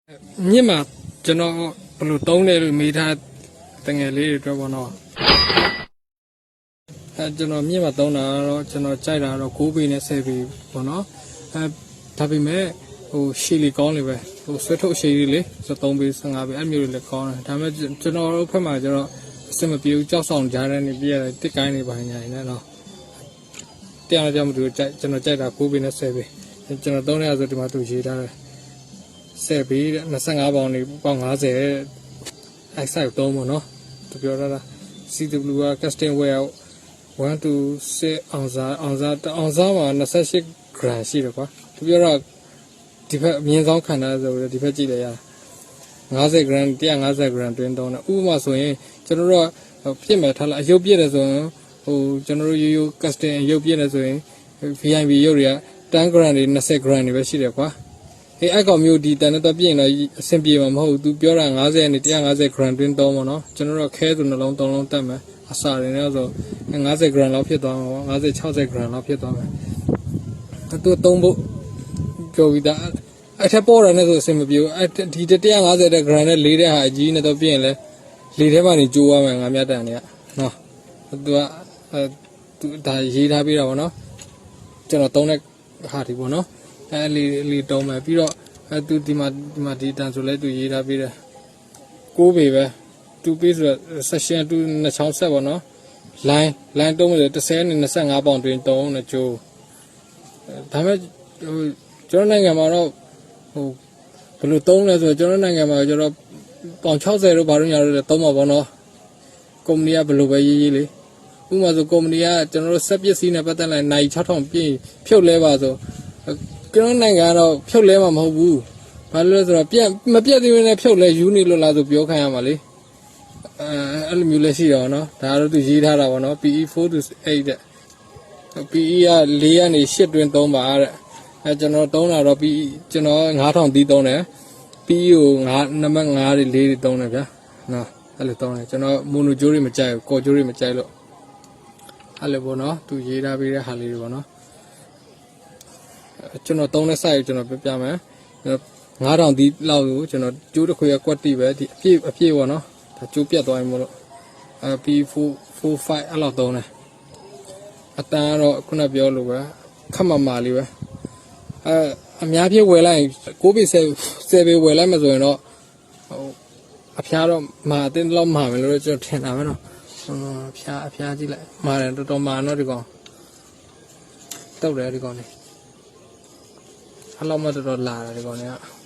မြင့်မှာကျွန်တော်ဘယ်လိုသုံးလဲလို့မေးထားတငယ်လေးတွေအတွက်ပေါ့နော်ကျွန်တော်မြင့်မှာသုံးတာတော့ကျွန်တော်ကြိုက်တာတော့9ပေနဲ့10ပေပေါ့နော်ဒါပေမဲ့ဟိုရှည်လီကောင်းလေပဲဟိုဆွဲထုတ်ရှည်လေးလေ3ပေ15ပေအဲ့မျိုးတွေလည်းကောင်းတယ်ဒါပေမဲ့ကျွန်တော်တို့ဖက်မှာကျတော့အစမပြေဘူးကြောက်ဆောင်ကြားတဲ့နေပြရတယ်တစ်ကိုင်းနေပါညာနေတော့တရားကြောင့်မတူကျွန်တော်ကြိုက်တာ9ပေနဲ့10ပေကျွန်တော်သုံးရဆိုဒီမှာသူရေးထားတယ်10ပေ25ပေါင်နေပေါင်50အဲ့ size သုံးပေါ့နော်သူပြောတာ CW က custom wear 1 to 6အောင်စားမှာ28 gram ရှိတယ်ကွာသူပြောတော့ဒီဘက်အမြင့်ဆုံးခံတာဆိုတော့ဒီဘက်ကြည့်လိုက်ရ50 gram 150 gram တွင်းသုံးတယ်ဥပမာဆိုရင်ကျွန်တော်တို့ပြစ်မယ်ထားလိုက်အယုတ်ပြည့်တယ်ဆိုရင်ဟိုကျွန်တော်တို့ရိုး custom အယုတ်ပြည့်တယ်ဆိုရင် VIP ရုပ်တွေက10 gram တွေ20 gram တွေပဲရှိတယ်ကွာအဲ့ကောင်မျိုးဒီတန်တော့ပြည့်ရင်တော့အဆင်ပြေမှာမဟုတ်ဘူးသူပြောတာ90နဲ့150 gram တွင်းသုံးပေါ့နော်ကျွန်တော်တို့ခဲဆိုနှလုံး3လုံးတက်မယ်အစာတွေနဲ့ဆို50 gram လောက်ဖြစ်သွားမှာပေါ့50 60 gram လောက်ဖြစ်သွားမယ်သူသုံးဖို့ပြောပြီးသားအဲ့ထက်ပေါ်တယ်နဲ့ဆိုအဆင်မပြေဘူးဒီ150 gram နဲ့လေးတဲ့ဟာအကြီးနဲ့တော့ပြည့်ရင်လေလေထဲမှာနေကျိုးသွားမယ်ငါမြတ်တန်တွေကနော်သူကသူဒါရေးထားပြီးတာပေါ့နော်ကျွန်တော်သုံးတဲ့ဟာဒီပေါ့နော်အဲ့လီတုံးမယ်ပြီးတော့သူဒီမှာဒီတန်ဆိုလဲသူရေးထားပြီးတယ်6ပေပဲ2 piece ဆိုတော့ section 2နှစ်ချောင်းဆက်ပေါ့နော် line တုံးမယ်30နဲ့25ပေါင်တွင်တုံးနဲ့ကျိုးဒါမဲ့ဟိုကျွန်တော်နိုင်ငံမှာတော့ဟိုဘယ်လိုတုံးလဲဆိုတော့ကျွန်တော်နိုင်ငံမှာကျတော့ပေါင်60လို့ဘာလို့ညာလို့လဲတုံးမှာပေါ့နော်ကုမ္ပဏီကဘယ်လိုပဲရေးလေဥပမာဆိုကုမ္ပဏီကကျွန်တော်တို့စက်ပစ္စည်းနဲ့ပတ်သက်လိုက်နိုင်6000ပြည့်ဖြုတ်လဲပါဆိုကျွန်တော်နိုင်ငံကတော့ဖြုတ်လဲမှာမဟုတ်ဘူးဘာလို့လဲဆိုတော့မပြတ်သေးဘူးနဲ့ဖြုတ်လဲယူနေလို့လားဆိုပြောခိုင်းရမှာလေအဲ့လိုမျိုးလည်းရှိတော့နော်ဒါတော့သူရေးထားတာပေါ့နော် PE 4 to 8တဲ့ PE က4ကနေ8တွင်3ပါတဲ့ကျွန်တော်သုံးတာတော့ PE ကျွန်တော်9000တီးသုံးတယ် PE ကို9နံပါတ်5တွေ4တွေသုံးတယ်ဗျာနော်အဲ့လိုသုံးတယ်ကျွန်တော်မိုနိုဂျိုးတွေမကြိုက်ဘူးကော်ဂျိုးတွေမကြိုက်လို့အဲ့လိုပေါ့နော်သူရေးထားပေးတဲ့ဟာလေးတွေပေါ့နော်ကျွန်တော်သုံးတဲ့ size ကိုကျွန်တော်ပြပြမယ်9000တီးလောက်ကိုကျွန်တော်ကျိုးတစ်ခွေကကွက်တီပဲဒီအပြည့်ပေါ့နော်ဒါကျိုးပြတ်သွားရင်မို့လို့P45 အဲ့လောက်သုံးတယ်အတန်းကတော့ခုနပြောလို့ပဲခက်မာလေးပဲအများပြည့်ဝယ်လိုက်6ပေ10ပေဝယ်လိုက်မှဆိုရင်တော့ဟိုအဖျားတော့မာအတင်းလောက်မာမယ်လို့ကျွန်တော်ထင်တာပဲနော်အဖျားကြည့်လိုက်မာတယ်တော်တော်မာတော့ဒီကောင်တောက်တယ်ဒီကောင်လေးအဲ့လောက်မှတော်တော်လာတယ်ဒီကောင်လေးက